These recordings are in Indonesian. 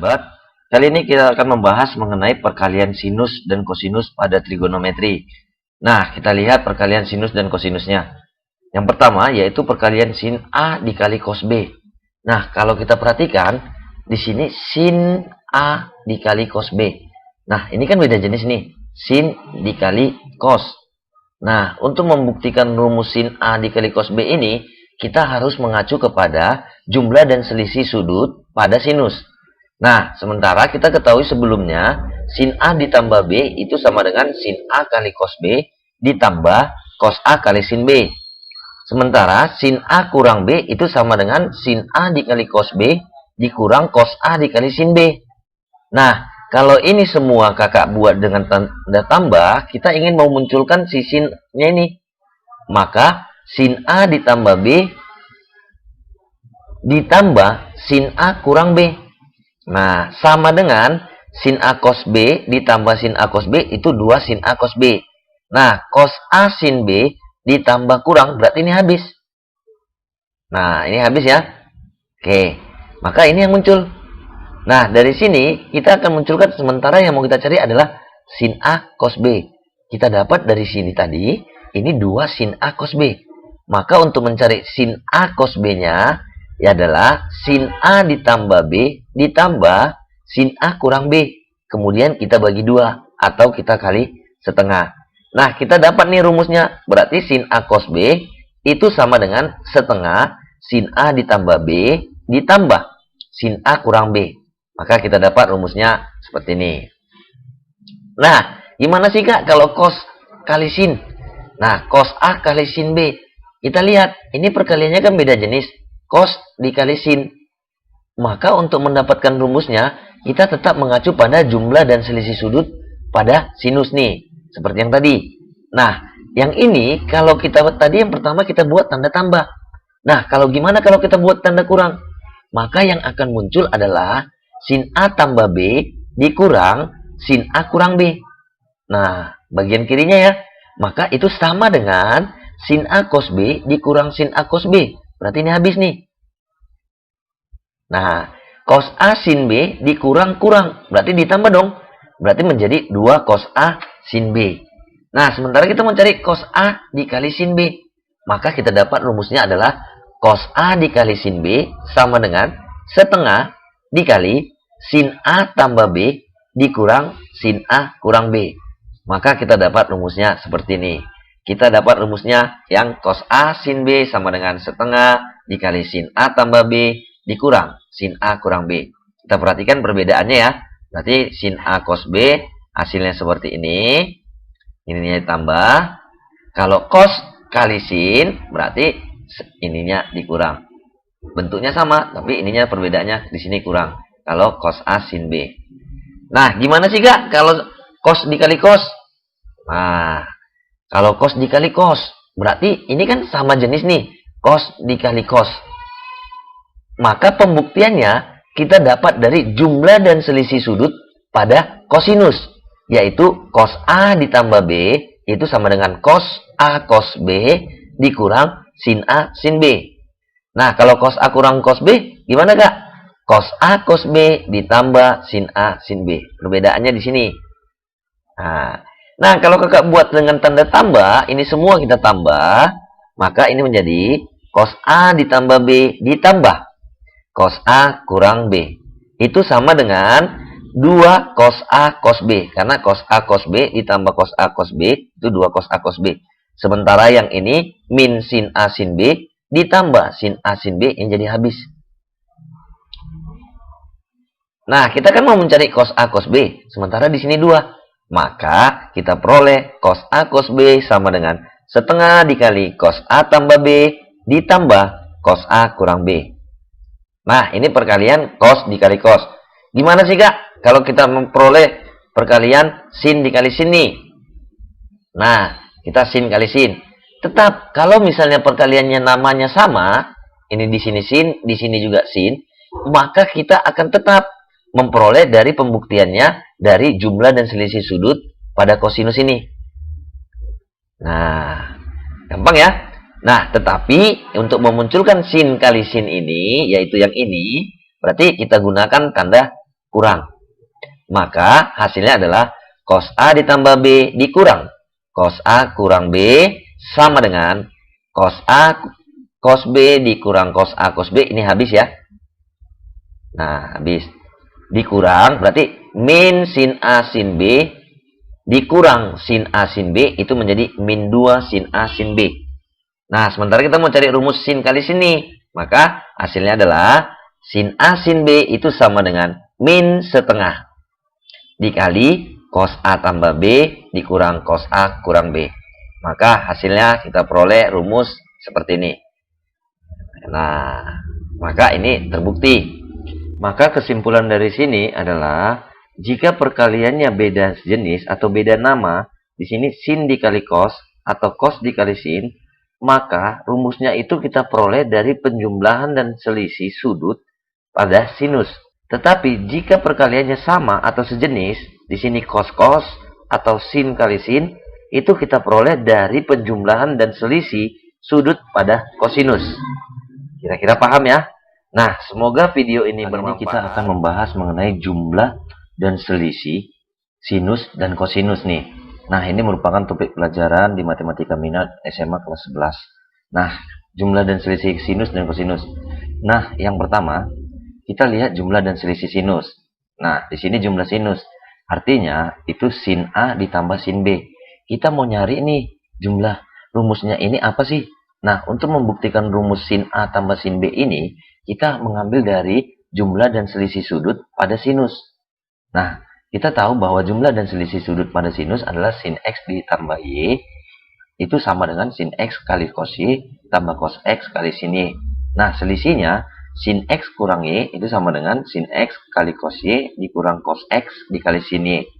sahabat, kali ini kita akan membahas mengenai perkalian sinus dan kosinus pada trigonometri. Nah, kita lihat perkalian sinus dan kosinusnya. Yang pertama yaitu perkalian sin A dikali cos B. Nah, kalau kita perhatikan di sini sin A dikali cos B. Nah, ini kan beda jenis nih, sin dikali cos. Nah, untuk membuktikan rumus sin A dikali cos B ini, kita harus mengacu kepada jumlah dan selisih sudut pada sinus. Nah, sementara kita ketahui sebelumnya, sin A ditambah B itu sama dengan sin A kali cos B ditambah cos A kali sin B. Sementara sin A kurang B itu sama dengan sin A dikali cos B dikurang cos A dikali sin B. Nah, kalau ini semua kakak buat dengan tanda tambah, kita ingin memunculkan si sinnya ini. Maka sin A ditambah B ditambah sin A kurang B. Nah, sama dengan sin A cos B ditambah sin A cos B itu 2 sin A cos B. Nah, cos A sin B ditambah kurang berarti ini habis. Nah, ini habis ya. Oke, maka ini yang muncul. Nah, dari sini kita akan munculkan sementara yang mau kita cari adalah sin A cos B. Kita dapat dari sini tadi, ini 2 sin A cos B. Maka untuk mencari sin A cos B-nya, ya adalah sin A ditambah B ditambah sin A kurang B. Kemudian kita bagi 2 atau kita kali setengah. Nah, kita dapat nih rumusnya. Berarti sin A cos B itu sama dengan setengah sin A ditambah B ditambah sin A kurang B. Maka kita dapat rumusnya seperti ini. Nah, gimana sih Kak kalau cos kali sin? Nah, cos A kali sin B. Kita lihat, ini perkaliannya kan beda jenis. Cos dikali sin. Maka untuk mendapatkan rumusnya, kita tetap mengacu pada jumlah dan selisih sudut pada sinus nih. Seperti yang tadi. Nah, yang ini kalau kita tadi yang pertama kita buat tanda tambah. Nah, kalau gimana kalau kita buat tanda kurang? Maka yang akan muncul adalah sin A tambah B dikurang sin A kurang B. Nah, bagian kirinya ya. Maka itu sama dengan sin A cos B dikurang sin A cos B. Berarti ini habis nih. Nah, cos A sin B dikurang-kurang. Berarti ditambah dong. Berarti menjadi 2 cos A sin B. Nah, sementara kita mencari cos A dikali sin B. Maka kita dapat rumusnya adalah cos A dikali sin B sama dengan setengah dikali sin A tambah B dikurang sin A kurang B. Maka kita dapat rumusnya seperti ini. Kita dapat rumusnya yang cos A sin B sama dengan setengah dikali sin A tambah B dikurang sin A kurang B. Kita perhatikan perbedaannya ya. Berarti sin A cos B hasilnya seperti ini. Ininya ditambah. Kalau cos kali sin berarti ininya dikurang. Bentuknya sama, tapi ininya perbedaannya di sini kurang. Kalau cos A sin B. Nah, gimana sih Kak kalau cos dikali cos? Nah, kalau cos dikali cos, berarti ini kan sama jenis nih. Cos dikali cos. Maka pembuktiannya kita dapat dari jumlah dan selisih sudut pada kosinus. Yaitu cos A ditambah B itu sama dengan cos A cos B dikurang sin A sin B. Nah, kalau cos A kurang cos B, gimana Kak? Cos A cos B ditambah sin A sin B. Perbedaannya di sini. Nah, kalau kakak buat dengan tanda tambah, ini semua kita tambah, maka ini menjadi cos A ditambah B ditambah cos A kurang B. Itu sama dengan 2 cos A cos B. Karena cos A cos B ditambah cos A cos B, itu 2 cos A cos B. Sementara yang ini, min sin A sin B ditambah sin A sin B yang jadi habis. Nah, kita kan mau mencari cos A cos B. Sementara di sini 2. Maka kita peroleh cos A cos B sama dengan setengah dikali cos A tambah B ditambah cos A kurang B. Nah, ini perkalian cos dikali cos. Gimana sih Kak kalau kita memperoleh perkalian sin dikali sin nih? Nah, kita sin kali sin. Tetap kalau misalnya perkaliannya namanya sama, ini di sini sin, di sini juga sin, maka kita akan tetap memperoleh dari pembuktiannya dari jumlah dan selisih sudut pada kosinus ini. Nah, gampang ya. Nah, tetapi untuk memunculkan sin kali sin ini, yaitu yang ini, berarti kita gunakan tanda kurang. Maka hasilnya adalah cos A ditambah B dikurang cos A kurang B sama dengan cos A cos B dikurang cos A cos B. Ini habis ya. Nah, habis. Dikurang berarti min sin A sin B dikurang sin A sin B itu menjadi min 2 sin A sin B. Nah, sementara kita mau cari rumus sin kali sini, maka hasilnya adalah sin A sin B itu sama dengan min setengah dikali cos A tambah B dikurang cos A kurang B. Maka hasilnya kita peroleh rumus seperti ini. Nah, maka ini terbukti. Maka kesimpulan dari sini adalah jika perkaliannya beda jenis atau beda nama, di sini sin dikali cos atau cos dikali sin, maka rumusnya itu kita peroleh dari penjumlahan dan selisih sudut pada sinus. Tetapi jika perkaliannya sama atau sejenis, di sini cos-cos atau sin kali sin, itu kita peroleh dari penjumlahan dan selisih sudut pada kosinus. Kira-kira paham ya? Nah, semoga video ini bermanfaat. Kita akan membahas mengenai jumlah dan selisih sinus dan kosinus nih. Nah, ini merupakan topik pelajaran di Matematika Minat SMA kelas 11. Nah, jumlah dan selisih sinus dan kosinus. Nah, yang pertama, kita lihat jumlah dan selisih sinus. Nah, di sini jumlah sinus. Artinya, itu sin A ditambah sin B. Kita mau nyari nih, jumlah rumusnya ini apa sih? Nah, untuk membuktikan rumus sin A tambah sin B ini, kita mengambil dari jumlah dan selisih sudut pada sinus. Nah, kita tahu bahwa jumlah dan selisih sudut pada sinus adalah sin X ditambah Y. Itu sama dengan sin X kali cos Y tambah cos X kali sin Y. Nah, selisihnya sin X kurang Y itu sama dengan sin X kali cos Y dikurang cos X dikali sin Y.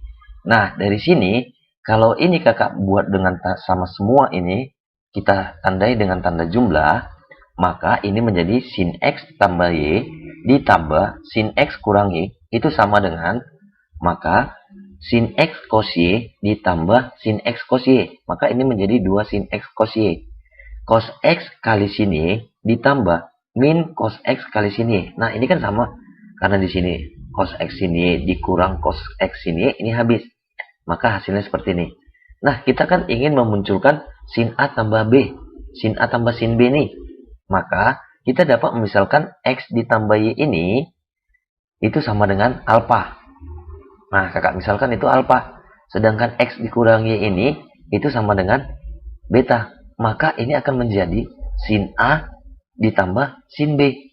Nah, dari sini, kalau ini kakak buat dengan sama semua ini, kita tandai dengan tanda jumlah, maka ini menjadi sin X tambah Y ditambah sin X kurang Y itu sama dengan, maka sin X cos Y ditambah sin X cos Y. Maka ini menjadi 2 sin X cos Y. Cos X kali sin Y ditambah min cos X kali sin Y. Nah, ini kan sama. Karena di sini cos X sin Y dikurang cos X sin Y, ini habis. Maka hasilnya seperti ini. Nah, kita kan ingin memunculkan sin A tambah B. Sin A tambah sin B nih. Maka kita dapat memisalkan X ditambah Y ini itu sama dengan alfa. Nah, kakak misalkan itu alfa. Sedangkan X dikurang Y ini itu sama dengan beta. Maka ini akan menjadi sin A ditambah sin B.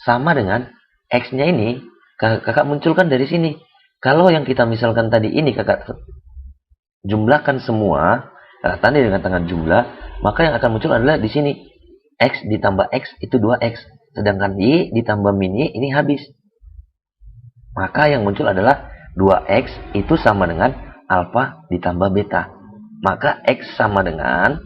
Sama dengan X-nya ini kakak munculkan dari sini. Kalau yang kita misalkan tadi ini kakak jumlahkan semua, kakak tanda dengan tangan jumlah, maka yang akan muncul adalah di sini. X ditambah X itu 2X. Sedangkan Y ditambah min Y ini habis. Maka yang muncul adalah 2X itu sama dengan alfa ditambah beta. Maka X sama dengan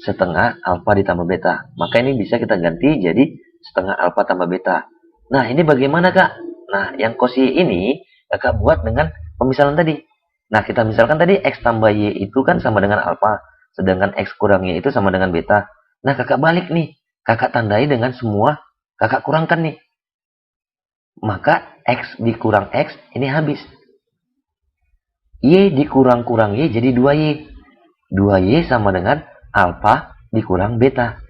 setengah alfa ditambah beta. Maka ini bisa kita ganti jadi setengah alfa tambah beta. Nah, ini bagaimana kak? Nah, yang cos Y ini kakak buat dengan pemisalan tadi. Nah, kita misalkan tadi X tambah Y itu kan sama dengan alfa. Sedangkan X kurang Y itu sama dengan beta. Nah, kakak balik nih. Kakak tandai dengan semua. Kakak kurangkan nih. Maka X dikurang X ini habis. Y dikurang-kurang Y jadi 2Y. 2Y sama dengan alfa dikurang beta.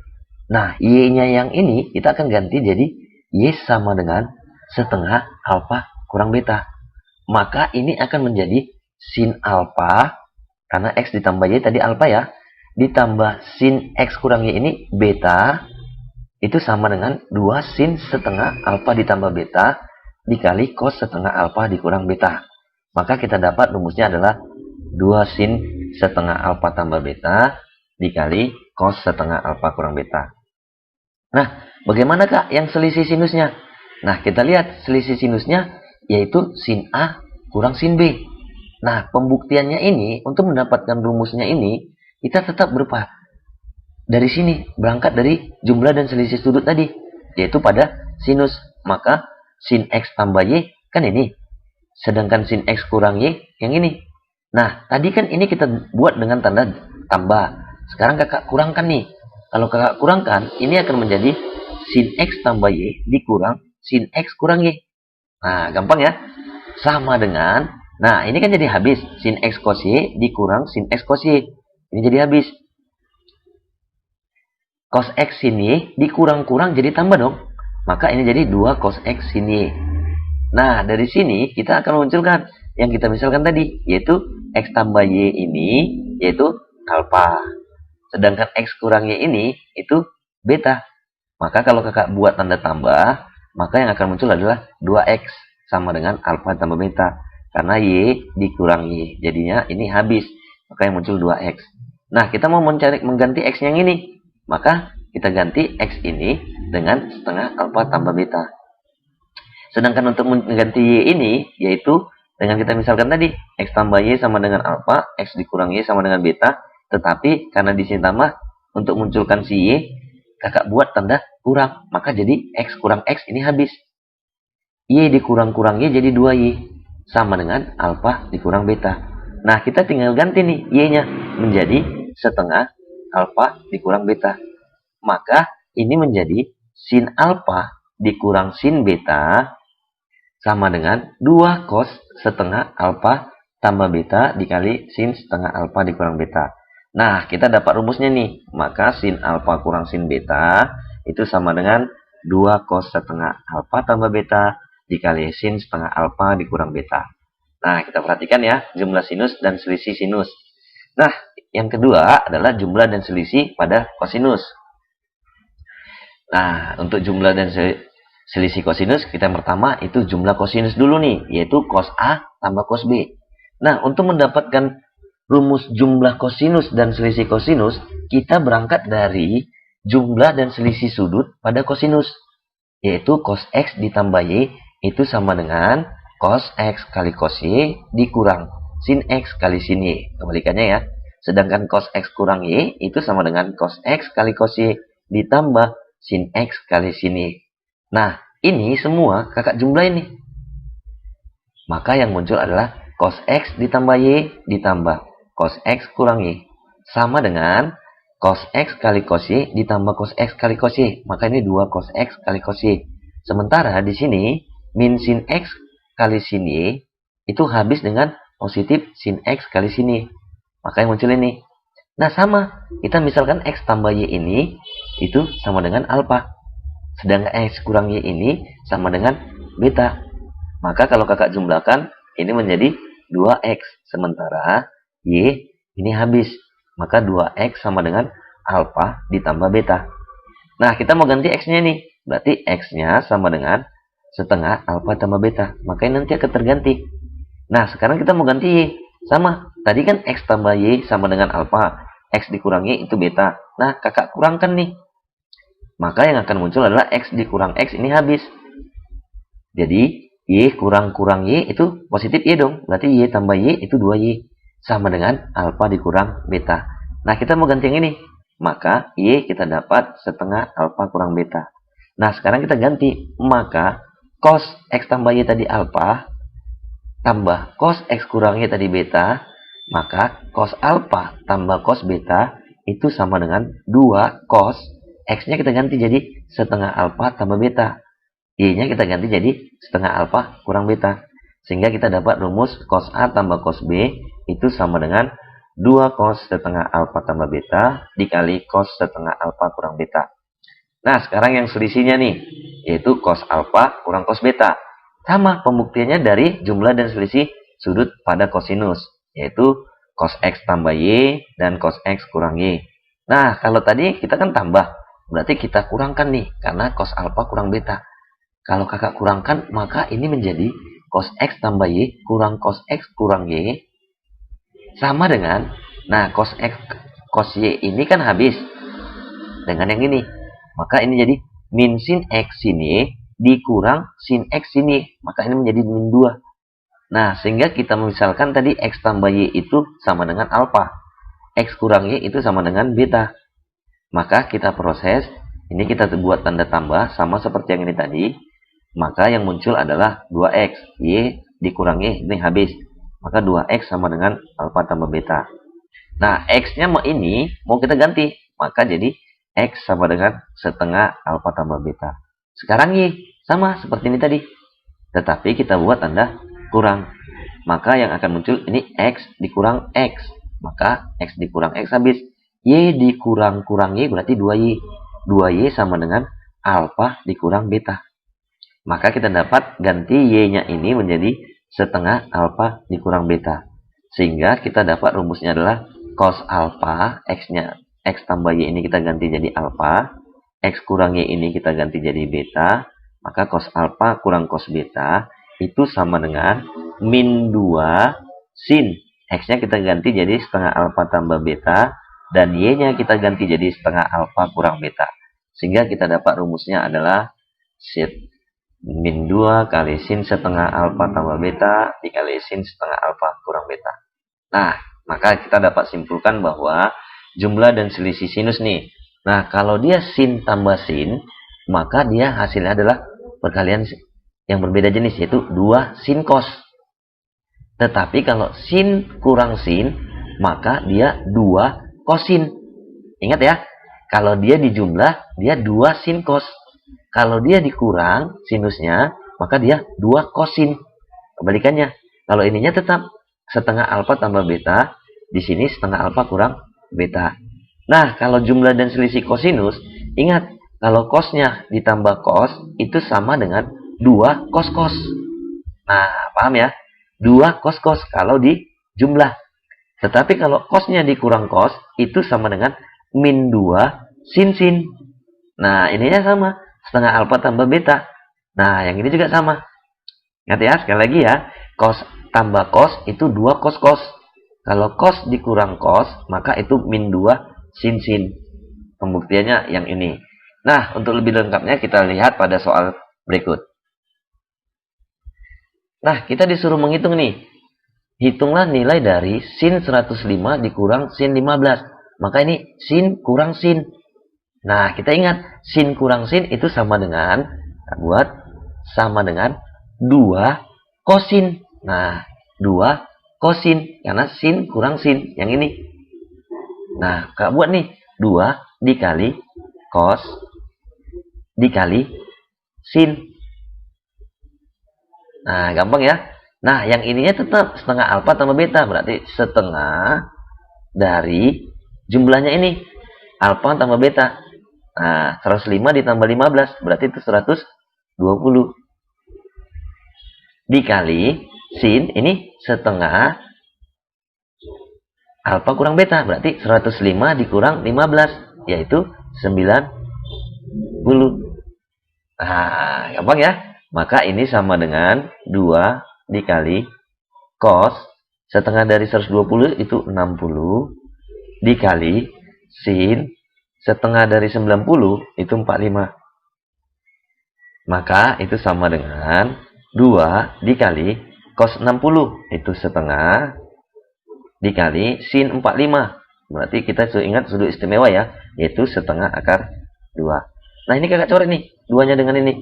Nah, Y-nya yang ini kita akan ganti jadi Y sama dengan setengah alfa kurang beta. Maka ini akan menjadi sin alfa. Karena X ditambah Y tadi alfa ya. Ditambah sin X kurang Y ini beta. Itu sama dengan 2 sin setengah alfa ditambah beta dikali cos setengah alfa dikurang beta. Maka kita dapat rumusnya adalah 2 sin setengah alfa tambah beta dikali cos setengah alfa kurang beta. Nah, bagaimana kak yang selisih sinusnya? Nah, kita lihat selisih sinusnya yaitu sin A kurang sin B. Nah, pembuktiannya ini, untuk mendapatkan rumusnya ini, kita tetap berupa dari sini, berangkat dari jumlah dan selisih sudut tadi, yaitu pada sinus. Maka sin X tambah Y kan ini. Sedangkan sin X kurang Y yang ini. Nah, tadi kan ini kita buat dengan tanda tambah. Sekarang kakak kurangkan nih. Kalau kakak kurangkan, ini akan menjadi sin X tambah Y dikurang sin X kurang Y. Nah, gampang ya. sama dengan, nah ini kan jadi habis, sin X cos Y dikurang sin X cos Y. Ini jadi habis. Cos X sin Y dikurang-kurang jadi tambah dong. Maka ini jadi 2 cos X sin Y. Nah, dari sini kita akan munculkan yang kita misalkan tadi, yaitu X tambah Y ini, yaitu alfa. Sedangkan X kurang Y ini, itu beta. Maka kalau kakak buat tanda tambah, maka yang akan muncul adalah 2X sama dengan alfa tambah beta. Karena Y dikurang Y. Jadinya ini habis. Maka yang muncul 2X. Nah, kita mau mengganti X yang ini. Maka kita ganti X ini dengan setengah alfa tambah beta. Sedangkan untuk mengganti Y ini, yaitu dengan kita misalkan tadi, X tambah Y sama dengan alfa, X dikurang Y sama dengan beta. Tetapi karena di sini tambah, untuk munculkan si Y, kakak buat tanda kurang. Maka jadi X kurang X ini habis. Y dikurang-kurang Y jadi 2Y. Sama dengan alfa dikurang beta. Nah, kita tinggal ganti nih Y-nya menjadi setengah alfa dikurang beta. Maka ini menjadi sin alfa dikurang sin beta sama dengan 2 cos setengah alfa tambah beta dikali sin setengah alfa dikurang beta. Nah, kita dapat rumusnya nih. Maka sin alfa kurang sin beta itu sama dengan 2 cos setengah alfa tambah beta dikali sin setengah alfa dikurang beta. Nah, kita perhatikan ya, jumlah sinus dan selisih sinus. Nah, yang kedua adalah jumlah dan selisih pada kosinus. Nah, untuk jumlah dan selisih kosinus, kita pertama itu jumlah kosinus dulu nih, yaitu cos A tambah cos B. Nah, untuk mendapatkan rumus jumlah kosinus dan selisih kosinus, kita berangkat dari jumlah dan selisih sudut pada kosinus, yaitu cos X ditambah Y itu sama dengan cos X kali cos Y dikurang sin X kali sin Y. Kebalikannya ya. Sedangkan cos X kurang Y itu sama dengan cos X kali cos Y ditambah sin X kali sin Y. Nah, ini semua kakak jumlah ini. Maka yang muncul adalah cos X ditambah Y ditambah cos X kurang Y. Sama dengan cos X kali cos Y ditambah cos X kali cos Y. Maka ini 2 cos X kali cos Y. Sementara di sini, min sin X kali sin Y itu habis dengan positif sin X kali sin Y. Maka yang muncul ini. Nah, sama. Kita misalkan X tambah Y ini itu sama dengan alfa. Sedangkan X kurang Y ini sama dengan beta. Maka kalau kakak jumlahkan, ini menjadi 2X. Sementara Y ini habis. Maka 2X sama dengan alfa ditambah beta. Nah, kita mau ganti X-nya nih. Berarti X-nya sama dengan setengah alfa tambah beta. Maka ini nanti akan terganti. Nah, sekarang kita mau ganti Y. Sama. Tadi kan X tambah Y sama dengan alfa. X dikurang Y itu beta. Nah, kakak kurangkan nih. Maka yang akan muncul adalah X dikurang X ini habis. Jadi, Y kurang-kurang Y itu positif Y dong. Berarti Y tambah Y itu 2Y. Sama dengan alfa dikurang beta. Nah, kita mau ganti yang ini. Maka Y kita dapat setengah alfa kurang beta. Nah, sekarang kita ganti. Maka cos X tambah Y tadi alfa tambah cos X kurang Y tadi beta. Maka cos alfa tambah cos beta itu sama dengan 2 cos X-nya kita ganti jadi setengah alfa tambah beta. Y-nya kita ganti jadi setengah alfa kurang beta. Sehingga kita dapat rumus cos A tambah cos B itu sama dengan 2 cos setengah alfa tambah beta dikali cos setengah alfa kurang beta. Nah, sekarang yang selisihnya nih, yaitu cos alfa kurang cos beta. Sama pembuktiannya dari jumlah dan selisih sudut pada kosinus, yaitu cos X tambah Y dan cos X kurang Y. Nah, kalau tadi kita kan tambah, berarti kita kurangkan nih, karena cos alfa kurang beta. Kalau kakak kurangkan, maka ini menjadi cos X tambah Y kurang cos X kurang Y sama dengan, nah cos X cos Y ini kan habis dengan yang ini. Maka ini jadi min sin X sin Y dikurang sin X sin Y. Maka ini menjadi min 2. Nah, sehingga kita misalkan tadi X tambah Y itu sama dengan alfa. X kurang Y itu sama dengan beta. Maka kita proses, ini kita buat tanda tambah sama seperti yang ini tadi. Maka yang muncul adalah 2X. Y dikurang Y ini habis. Maka 2X sama dengan alfa tambah beta. Nah, X-nya ini mau kita ganti. Maka jadi X sama dengan setengah alfa tambah beta. Sekarang Y sama seperti ini tadi. Tetapi kita buat tanda kurang. Maka yang akan muncul ini X dikurang X. Maka X dikurang X habis. Y dikurang Y berarti 2Y. 2Y sama dengan alfa dikurang beta. Maka kita dapat ganti Y-nya ini menjadi setengah alfa dikurang beta. Sehingga kita dapat rumusnya adalah cos alfa, X-nya, X tambah Y ini kita ganti jadi alfa. X kurang Y ini kita ganti jadi beta. Maka cos alfa kurang cos beta itu sama dengan min 2 sin. X-nya kita ganti jadi setengah alfa tambah beta. Dan Y-nya kita ganti jadi setengah alfa kurang beta. Sehingga kita dapat rumusnya adalah min 2 kali sin setengah alfa tambah beta dikali sin setengah alfa kurang beta. Nah, maka kita dapat simpulkan bahwa jumlah dan selisih sinus nih. Nah, kalau dia sin tambah sin, maka dia hasilnya adalah perkalian yang berbeda jenis, yaitu 2 sin cos. Tetapi kalau sin kurang sin, maka dia 2 kosin. Ingat ya, kalau dia dijumlah, dia 2 sin cos. Kalau dia dikurang sinusnya, maka dia 2 kosin. Kebalikannya, kalau ininya tetap setengah alfa tambah beta, di sini setengah alfa kurang beta. Nah, kalau jumlah dan selisih kosinus, ingat, kalau cosnya ditambah cos, itu sama dengan 2 cos-cos. Nah, paham ya? 2 cos-cos kalau dijumlah. Tetapi kalau cosnya dikurang cos, itu sama dengan min 2 sin-sin. Nah, ininya sama. Setengah alfa tambah beta. Nah, yang ini juga sama. Ingat ya, sekali lagi ya. Cos tambah cos itu 2 cos-cos. Kalau cos dikurang cos, maka itu min 2 sin-sin. Pembuktiannya yang ini. Nah, untuk lebih lengkapnya kita lihat pada soal berikut. Nah, kita disuruh menghitung nih. Hitunglah nilai dari sin 105 dikurang sin 15. Maka ini sin kurang sin. Nah, kita ingat, sin kurang sin itu sama dengan, buat sama dengan 2 kosin. Nah, 2 kosin, karena sin kurang sin, yang ini. Nah, Kak buat nih, 2 dikali cos, dikali sin. Nah, gampang ya. Nah, yang ininya tetap setengah alfa tambah beta, berarti setengah dari jumlahnya ini, alfa tambah beta. Nah, 105 ditambah 15, berarti itu 120. Dikali sin, ini setengah alfa kurang beta, berarti 105 dikurang 15, yaitu 90. Nah, gampang ya. Maka ini sama dengan 2 dikali cos, setengah dari 120 itu 60, dikali sin, setengah dari 90 itu 45. Maka itu sama dengan 2 dikali cos 60 itu setengah dikali sin 45. Berarti kita ingat sudut istimewa ya, yaitu setengah akar 2. Nah, ini kakak coret nih, 2-nya dengan ini.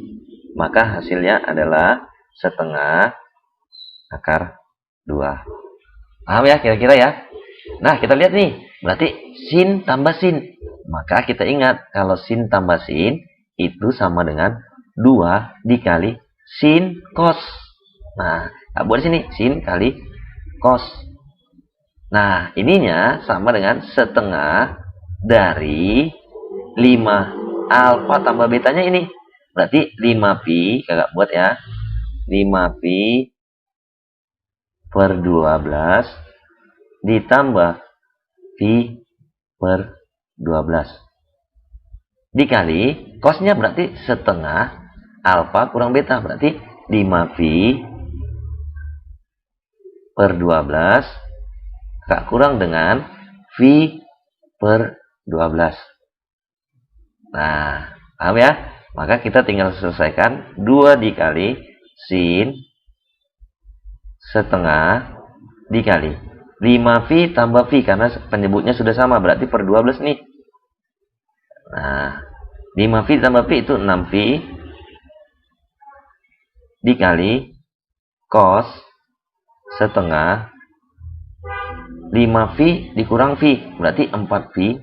Maka hasilnya adalah setengah akar 2. Paham ya kira-kira ya? Nah, kita lihat nih, berarti sin tambah sin. Maka kita ingat, kalau sin tambah sin, itu sama dengan 2 dikali sin cos. Nah, buat di sini, sin kali cos. Nah, ininya sama dengan setengah dari 5 alfa tambah betanya ini. Berarti 5pi, kakak buat ya. 5pi per 12 ditambah pi per 12 dikali cosnya, berarti setengah alfa kurang beta, berarti 5pi per 12 Kak kurang dengan pi per 12. Nah, paham ya? Maka kita tinggal selesaikan 2 dikali sin setengah dikali 5pi tambah pi, karena penyebutnya sudah sama, berarti per 12 nih. Nah, 5pi tambah pi itu 6pi dikali cos setengah 5pi dikurang pi, berarti 4pi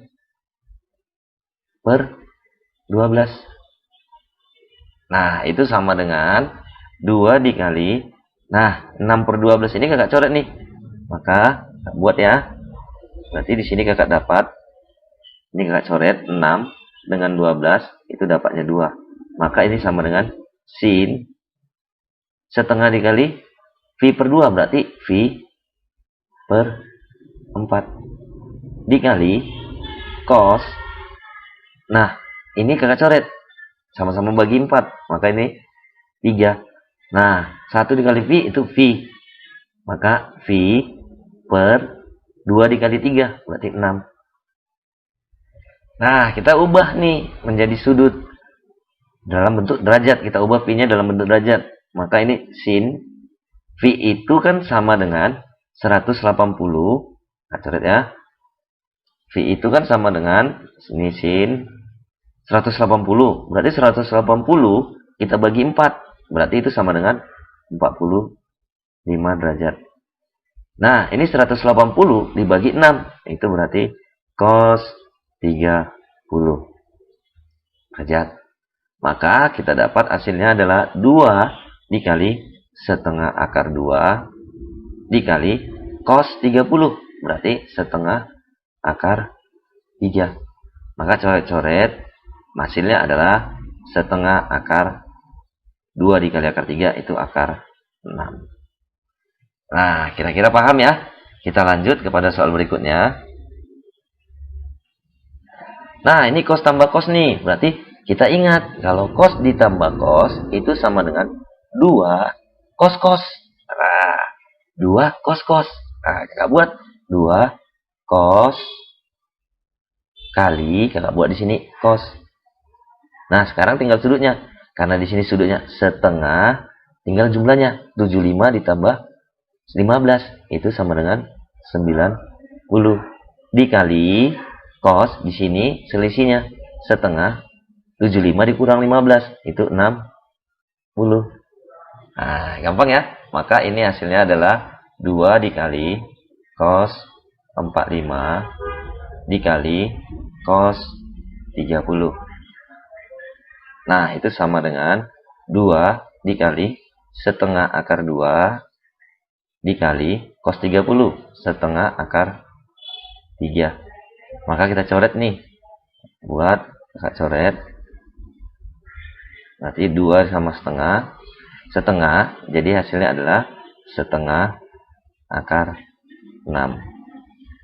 per 12. Nah, itu sama dengan 2 dikali Nah, 6/12 ini kakak coret nih. Maka kakak buat ya. Berarti di sini kakak dapat, ini kakak coret 6 dengan 12 itu dapatnya 2. Maka ini sama dengan sin setengah dikali V/2, berarti V/4 dikali cos. Nah, ini kakak coret sama-sama bagi 4, maka ini 3. Nah, 1 dikali V itu V, maka V/2 dikali 3 berarti 6. Nah, kita ubah nih menjadi sudut dalam bentuk derajat. Kita ubah V-nya dalam bentuk derajat. Maka ini sin V itu kan sama dengan 180. Nah, coret ya. V itu kan sama dengan ini sin 180. Berarti 180 kita bagi 4. Berarti itu sama dengan 45 derajat. Nah, ini 180 dibagi 6. Itu berarti cos 30 derajat. Maka kita dapat hasilnya adalah 2 dikali setengah akar 2 dikali cos 30. Berarti setengah akar 3. Maka coret-coret, hasilnya adalah setengah akar 2 dikali akar 3 itu akar 6. Nah, kira-kira paham ya? Kita lanjut kepada soal berikutnya. Nah, ini cos tambah cos nih. Berarti kita ingat, kalau cos ditambah cos itu sama dengan 2 cos cos. Nah, 2 cos cos. Nah, kakak buat 2 cos kali, kakak buat di sini cos. Nah, sekarang tinggal sudutnya. Karena di sini sudutnya setengah, tinggal jumlahnya 75 ditambah 15 itu sama dengan 90 dikali cos, di sini selisihnya setengah 75 dikurang 15 itu 60. Nah, gampang ya. Maka ini hasilnya adalah 2 dikali cos 45 dikali cos 30. Nah, itu sama dengan 2 dikali setengah akar 2 dikali cos 30 setengah akar 3. Maka kita coret nih. Buat kakak coret. Berarti 2 sama setengah. Setengah, jadi hasilnya adalah setengah akar 6.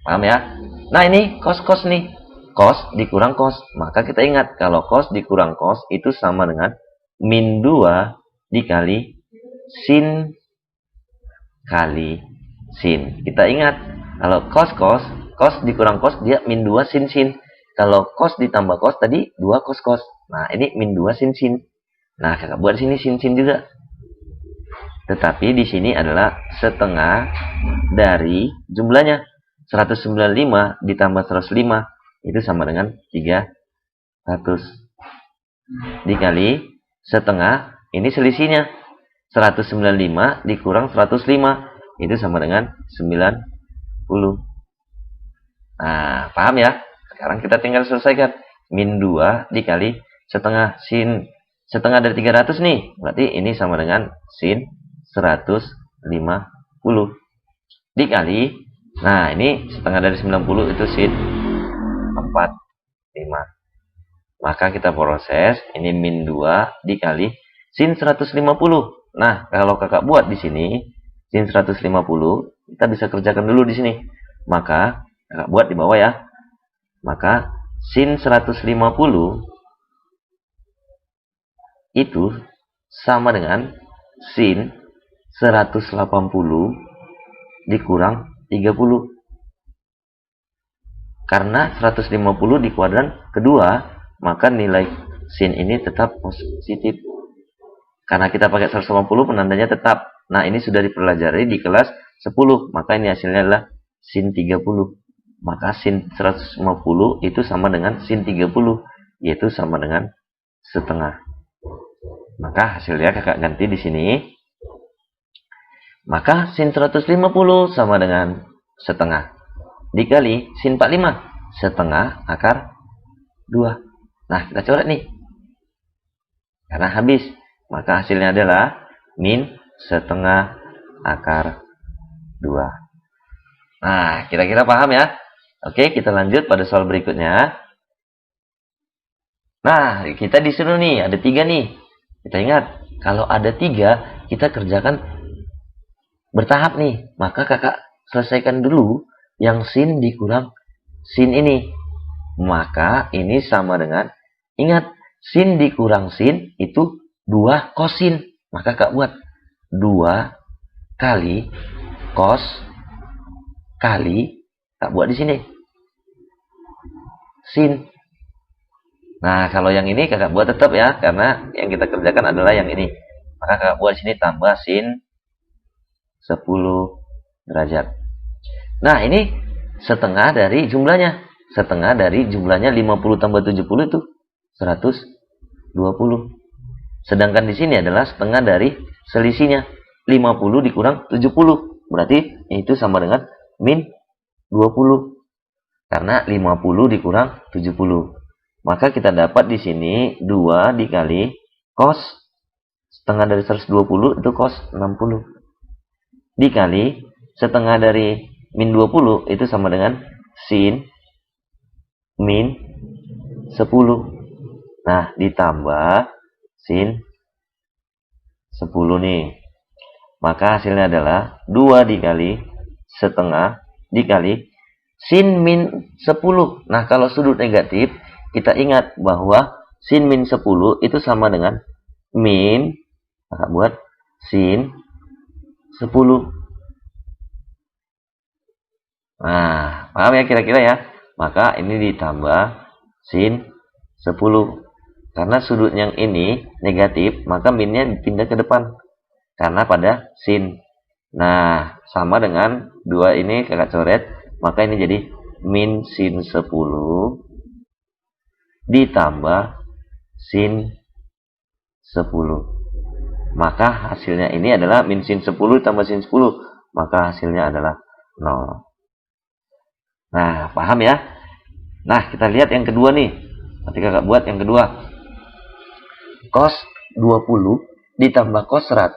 Paham ya? Nah, ini cos-cos nih. Cos dikurang cos. Maka kita ingat, kalau cos dikurang cos itu sama dengan min 2 dikali sin kali sin. Kita ingat, kalau cos-cos, cos dikurang cos dia min 2 sin sin. Kalau cos ditambah cos tadi 2 cos cos. Nah, ini min 2 sin sin. Nah, kakak buat sini sin sin juga. Tetapi di sini adalah setengah dari jumlahnya. 195 ditambah 105 itu sama dengan 300 dikali setengah, ini selisihnya 195 dikurang 105 itu sama dengan 90. Nah, paham ya? Sekarang kita tinggal selesaikan. Min 2 dikali setengah sin setengah dari 300 nih. Berarti ini sama dengan sin 150 dikali, nah ini setengah dari 90 itu sin 45. Maka kita proses, ini min 2 dikali sin 150. Nah, kalau kakak buat di sini sin 150, kita bisa kerjakan dulu di sini. Maka kakak buat di bawah ya. Maka sin 150 itu sama dengan sin 180 dikurang 30. Karena 150 di kuadran kedua, maka nilai sin ini tetap positif. Karena kita pakai 180 penandanya tetap. Nah, ini sudah dipelajari di kelas 10. Maka ini hasilnya adalah sin 30. Maka sin 150 itu sama dengan sin 30. Yaitu sama dengan setengah. Maka hasilnya kakak ganti di sini. Maka sin 150 sama dengan setengah dikali sin 45 setengah akar 2. Nah, kita coret nih. Karena habis. Maka hasilnya adalah min setengah akar 2. Nah, kira-kira paham ya? Oke, kita lanjut pada soal berikutnya. Nah, kita disuruh nih, ada 3 nih. Kita ingat, kalau ada 3, kita kerjakan bertahap nih. Maka kakak selesaikan dulu yang sin dikurang sin ini. Maka ini sama dengan, ingat, sin dikurang sin itu 2 kosin. Maka kakak buat 2 kali cos kali, kakak buat di sini sin. Nah, kalau yang ini kakak buat tetap ya, karena yang kita kerjakan adalah yang ini. Maka kakak buat sini tambah sin 10 derajat. Nah, ini setengah dari jumlahnya. Setengah dari jumlahnya 50 tambah 70 itu 120. Sedangkan di sini adalah setengah dari selisihnya. 50 dikurang 70. Berarti itu sama dengan min 20. Karena 50 dikurang 70. Maka kita dapat di sini 2 dikali cos setengah dari 120 itu cos 60. Dikali setengah dari min 20 itu sama dengan sin min 10. Nah, ditambah sin 10 nih. Maka hasilnya adalah 2 dikali setengah dikali sin min 10. Nah, kalau sudut negatif, kita ingat bahwa sin min 10 itu sama dengan min, maka buat sin 10. Nah, paham ya kira-kira ya? Maka ini ditambah sin 10. Karena sudut yang ini negatif, maka minnya dipindah ke depan. Karena pada sin. Nah, sama dengan 2 ini kakak coret, maka ini jadi min sin 10 ditambah sin 10. Maka hasilnya ini adalah min sin 10 tambah sin 10. Maka hasilnya adalah 0. Nah, paham ya? Nah, kita lihat yang kedua nih. Nanti kakak buat yang kedua. Cos 20 ditambah cos 100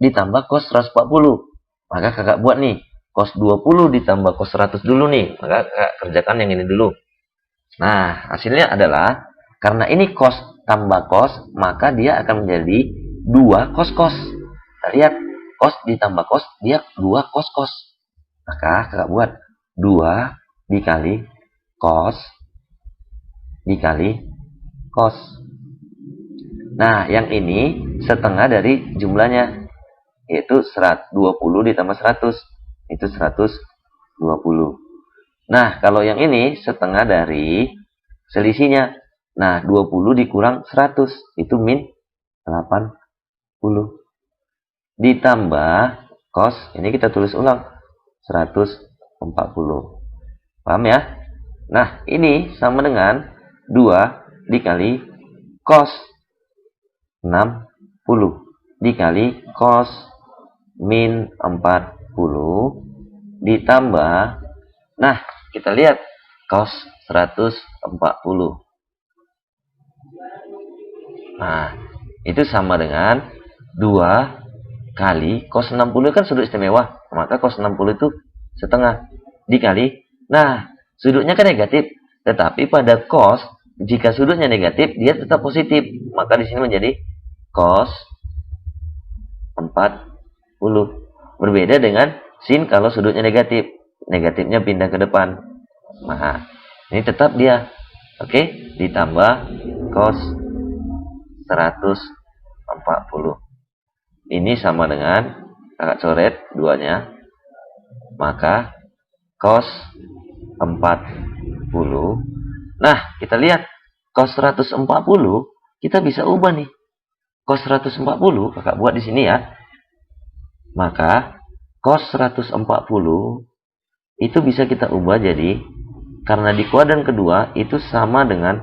ditambah cos 140. Maka kakak buat nih. Cos 20 ditambah cos 100 dulu nih. Maka kakak kerjakan yang ini dulu. Nah, hasilnya adalah karena ini cos tambah cos, maka dia akan menjadi 2 cos-cos. Kita lihat, cos ditambah cos, dia 2 cos-cos. Maka kakak buat 2 dikali cos dikali cos. Nah, yang ini setengah dari jumlahnya, yaitu 20 ditambah 100. Itu 120. Nah, kalau yang ini setengah dari selisihnya. Nah, 20 dikurang 100. Itu min 80. Ditambah cos. Ini kita tulis ulang. 140. Paham ya? Nah, ini sama dengan 2 dikali cos 60. Dikali cos min 40. Ditambah, nah, kita lihat cos 140. Nah, itu sama dengan 2 kali cos 60 kan sudut istimewa. Maka cos 60 itu setengah dikali. Nah, sudutnya kan negatif. Tetapi pada cos, jika sudutnya negatif, dia tetap positif. Maka di sini menjadi cos 40. Berbeda dengan sin kalau sudutnya negatif. Negatifnya pindah ke depan. Nah, ini tetap dia. Oke, ditambah cos 140. Ini sama dengan, kakak coret duanya. Maka cos 40. Nah, kita lihat cos 140 kita bisa ubah nih. Cos 140 kakak buat di sini ya. Maka cos 140 itu bisa kita ubah jadi, karena di kuadran kedua itu sama dengan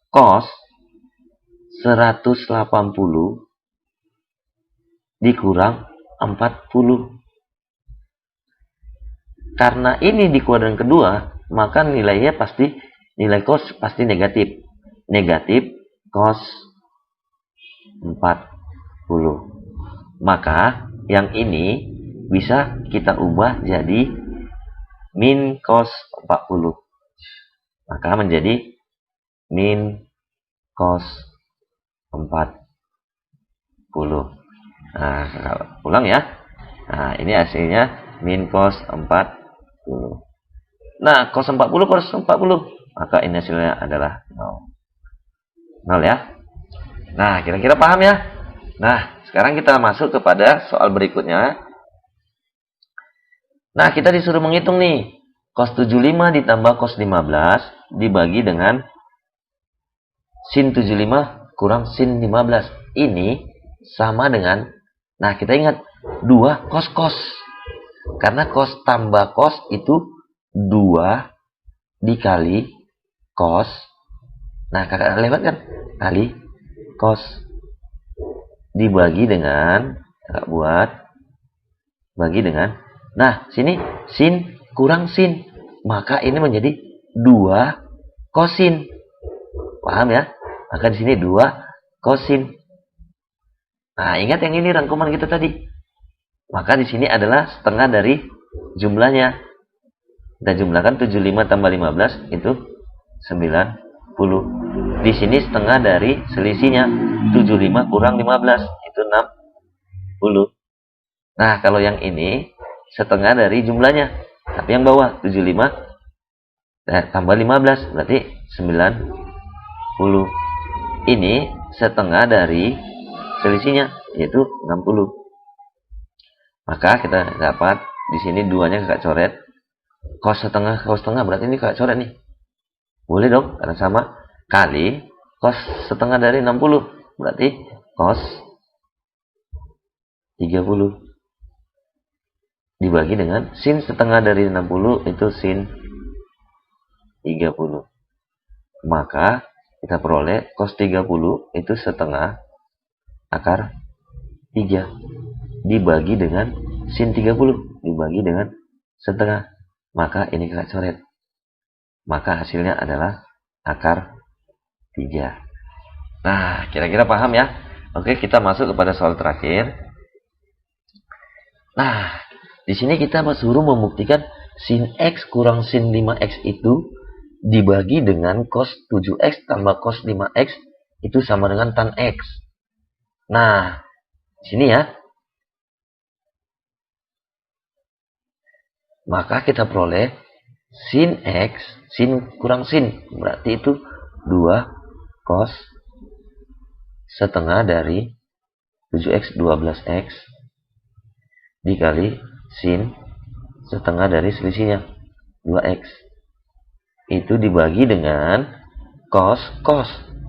cos 180 dikurang 40. Karena ini di kuadran kedua, maka nilainya pasti, nilai cos pasti negatif. Negatif cos 40. Maka yang ini bisa kita ubah jadi min cos 40. Maka menjadi min cos 40. Nah, ulang ya. Nah, ini hasilnya min cos 40. Nah, cos 40 cos 40. Maka ini hasilnya adalah 0. 0 ya. Nah, kira-kira paham ya? Nah, sekarang kita masuk kepada soal berikutnya. Nah, kita disuruh menghitung nih. Cos 75 ditambah cos 15 dibagi dengan sin 75 kurang sin 15. Ini sama dengan, nah kita ingat, 2 cos-cos. Karena cos tambah cos itu 2 dikali cos. Nah, kakak lewat kan? Kali cos. Dibagi dengan, kakak buat, bagi dengan, nah sini sin kurang sin. Maka ini menjadi 2 kosin. Paham ya? Maka di sini 2 kosin. Nah, ingat yang ini rangkuman kita tadi. Maka di sini adalah setengah dari jumlahnya. Kita jumlahkan 75 tambah 15 itu 90. Di sini setengah dari selisihnya. 75 kurang 15 itu 60. Nah, kalau yang ini setengah dari jumlahnya. Tapi yang bawah 75 tambah 15 berarti 90. Ini setengah dari selisihnya yaitu 60. Maka kita dapat di sini duanya kakak coret. Cos setengah berarti ini kakak coret nih. Boleh dong karena sama. Kali cos setengah dari 60 berarti cos 30 dibagi dengan sin setengah dari 60 itu sin 30. Maka kita peroleh cos 30 itu setengah akar 3 dibagi dengan sin 30 dibagi dengan setengah. Maka ini kakak coret. Maka hasilnya adalah akar 3. Nah, kira-kira paham ya? Oke, kita masuk kepada soal terakhir. Nah, di sini kita suruh membuktikan sin X kurang sin 5X itu dibagi dengan cos 7X tambah cos 5X itu sama dengan tan X. Nah, di sini ya. Maka kita peroleh sin X, sin kurang sin. Berarti itu 2 cos setengah dari 7X 12X dikali sin setengah dari selisihnya 2X. Itu dibagi dengan cos.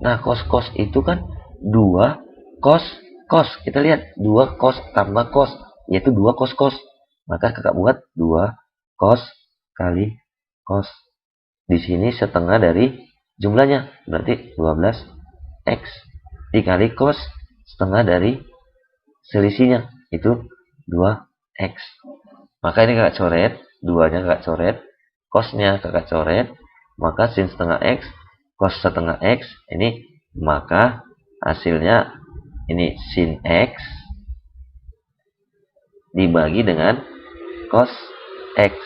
Nah, cos itu kan 2 cos. Kita lihat 2 cos tambah cos, yaitu 2 cos. Maka kakak buat 2 cos kali cos. Di sini setengah dari jumlahnya, berarti 12X dikali cos setengah dari selisihnya, itu 2X. Maka ini kakak coret, 2-nya kakak coret, cosnya kakak coret, maka sin setengah X, cos setengah X, ini maka hasilnya ini sin X dibagi dengan cos X.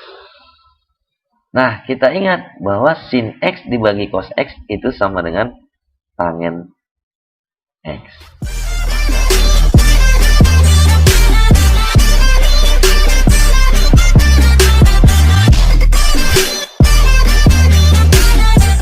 Nah, kita ingat bahwa sin X dibagi cos X itu sama dengan tangen X.